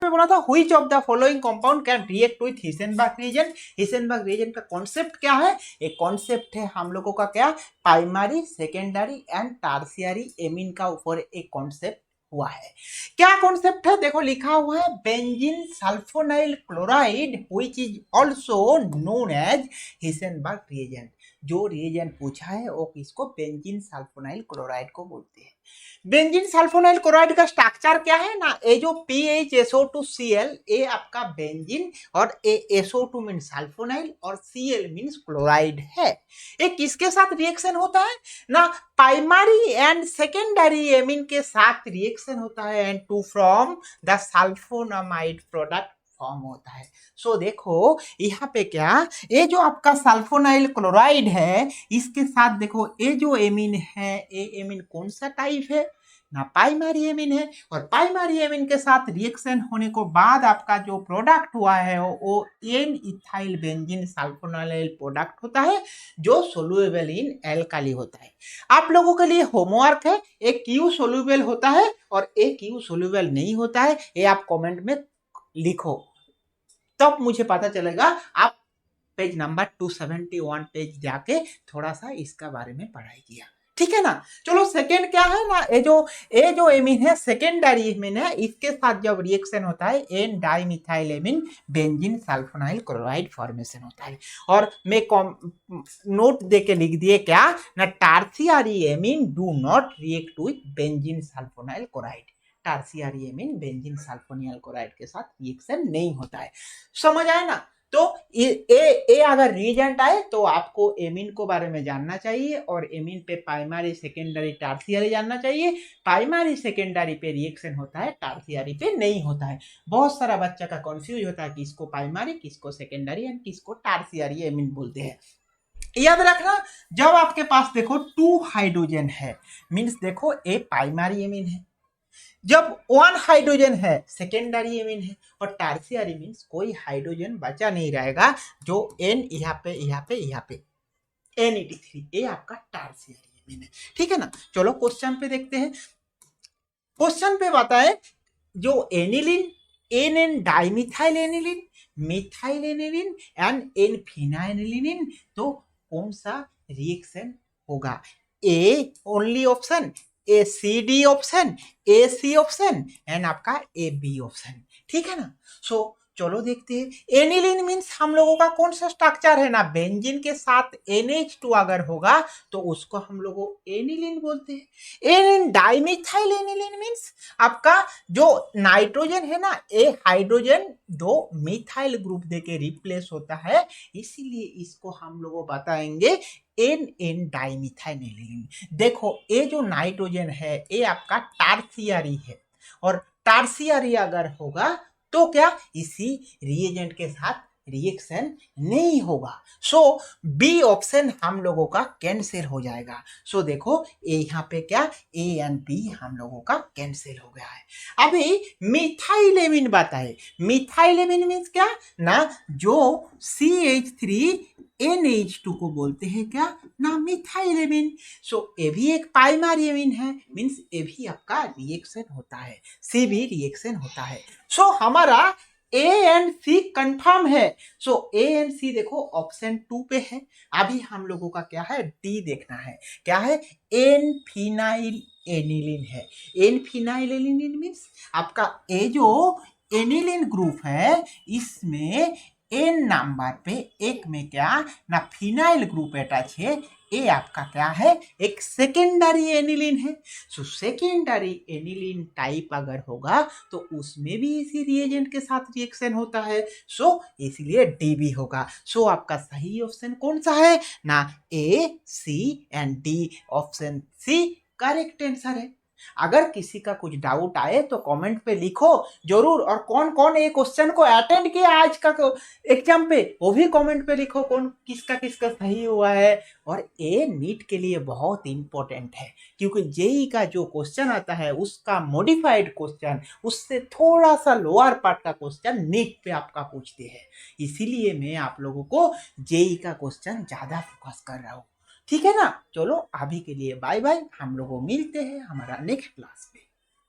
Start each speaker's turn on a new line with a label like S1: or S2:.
S1: पे बोला था which of the following compound can react with Hinsberg reagent. Hinsberg reagent का कॉन्सेप्ट क्या है? एक कॉन्सेप्ट है हम लोगों का क्या, primary secondary and tertiary amine का ऊपर एक कॉन्सेप्ट हुआ है। क्या कॉन्सेप्ट है? देखो लिखा हुआ है benzene sulfonyl chloride which is also known as Hinsberg reagent. जो रिएजेंट पूछा है वो किसको, बेंजीन सल्फोनाइल क्लोराइड को बोलते हैं। बेंजीन सल्फोनाइल क्लोराइड का स्ट्रक्चर क्या है ना, ये जो PHSO2Cl ये आपका बेंजीन और SO2 मीन सल्फोनाइल और Cl मीन्स क्लोराइड है। ये किसके साथ रिएक्शन होता है ना, प्राइमरी एंड सेकेंडरी एमीन के साथ रिएक्शन होता है and to from the sulfonamide product form होता है। सो देखो यहाँ पे क्या, ये जो आपका सल्फोनाइल क्लोराइड है इसके साथ देखो ये जो एमीन है, ये एमीन कौन सा टाइप है ना, प्राइमरी एमीन है। और प्राइमरी एमीन के साथ रिएक्शन होने को बाद आपका जो प्रोडक्ट हुआ है वो N ethyl benzene sulfonyl product होता है जो सोल्यूबल इन एल्काली होता है। आप लोगों के लिए होमवर्क है, एक क्यू सोल्यूबल होता है और एक क्यू सोल्यूबल नहीं होता है, ये आप कमेंट में लिखो तब मुझे पता चलेगा। आप पेज नंबर 271 पेज जाके थोड़ा सा इसका बारे में पढ़ाई किया, ठीक है ना। चलो सेकेंड क्या है ना, ये जो एमीन है सेकेंडरी एमीन है, इसके साथ जब रिएक्शन होता है N dimethyl amine benzene sulfonyl chloride formation होता है। और मैं नोट दे के लिख दिए क्या ना, tertiary amine do not react with benzene sulfonyl chloride. Tertiary amine benzene sulfonyl chloride के साथ रिएक्शन नहीं होता है। समझ आया ना। तो ए अगर रिएजेंट आए तो आपको एमीन को बारे में जानना चाहिए और एमीन पे प्राइमरी सेकेंडरी टर्शियरी जानना चाहिए। प्राइमरी सेकेंडरी पे रिएक्शन होता है, टर्शियरी पे नहीं होता है। बहुत सारा बच्चा का कंफ्यूज होता है किसको प्राइमरी किसको सेकेंडरी एंड किसको टर्शियरी एमीन बोलते हैं। याद रखना जब आपके पास देखो 2 हाइड्रोजन है मीन्स देखो ए प्राइमरी एमीन है, जब 1 हाइड्रोजन है सेकेंडरी एमीन है और टर्शियरी मीन्स कोई हाइड्रोजन बचा नहीं रहेगा, जो N यहाँ पे NAD3 ये आपका टर्शियरी एमीन है, ठीक है ना। चलो क्वेश्चन पे देखते हैं। क्वेश्चन पे बताए जो aniline N dimethyl aniline, methyl aniline and N phenylene, तो कौन सा रिएक्शन होगा? A only option, A C D option, A C option and आपका ए बी ऑप्शन, ठीक है ना। सो चलो देखते हैं। एनिलीन मीन्स हम लोगों का कौन सा स्ट्रक्चर है ना, बेंजीन के साथ NH2 अगर होगा तो उसको हम लोग एनिलीन बोलते हैं। एन डाइमिथाइल एनिलीन मीन्स आपका जो नाइट्रोजन है ना, ए हाइड्रोजन 2 मिथाइल ग्रुप देके रिप्लेस होता है, इसीलिए इसको हम लोग बताएंगे एन डाइमिथाइल एनिलीन। देखो ये जो नाइट्रोजन है ये आपका टर्शियरी है और टर्शियरी अगर होगा तो क्या इसी रिएजेंट के साथ रिएक्शन नहीं होगा। सो बी ऑप्शन हम लोगों का कैंसिल हो जाएगा। सो देखो ए यहाँ पे क्या ए एंड बी हम लोगों का कैंसिल हो गया है। अभी मिथाइलेमिन बताए, मिथाइलेमिन मीन्स क्या ना, जो CH3NH2 को बोलते हैं क्या ना मिथाइलेमिन। सो ये भी एक प्राइमरी एमीन है मीन्स ये भी आपका रिएक्शन होता है, सी भी रिएक्शन होता है। सो हमारा ए एंड सी कंफर्म है। सो ए एंड सी देखो ऑप्शन 2 पे है। अभी हम लोगों का क्या है, डी देखना है। क्या है, एन फिनाइल एनिलीन है। एन फिनाइल एनिलीन मीन्स आपका ए जो एनिलीन ग्रुप है इसमें एन नंबर पे एक में क्या ना फिनाइल ग्रुप अटैच है, ये आपका क्या है एक सेकेंडरी एनिलीन है। सो सेकेंडरी एनिलीन टाइप अगर होगा तो उसमें भी इसी रिएजेंट के साथ रिएक्शन होता है, सो इसलिए डी भी होगा। सो आपका सही ऑप्शन कौन सा है ना, A C and D option C correct answer है। अगर किसी का कुछ डाउट आए तो कमेंट पे लिखो जरूर, और कौन कौन ये क्वेश्चन को अटेंड किया आज का एग्जाम पे वो भी कमेंट पे लिखो, कौन किसका किसका सही हुआ है। और ये नीट के लिए बहुत इंपॉर्टेंट है क्योंकि जेई का जो क्वेश्चन आता है उसका मॉडिफाइड क्वेश्चन उससे थोड़ा सा लोअर पार्ट का क्वेश्चन नीट पे आपका पूछते हैं, इसीलिए मैं आप लोगों को जेई का क्वेश्चन ज्यादा फोकस कर रहा हूँ, ठीक है ना। चलो अभी के लिए बाय बाय, हम लोग मिलते हैं हमारा नेक्स्ट क्लास में।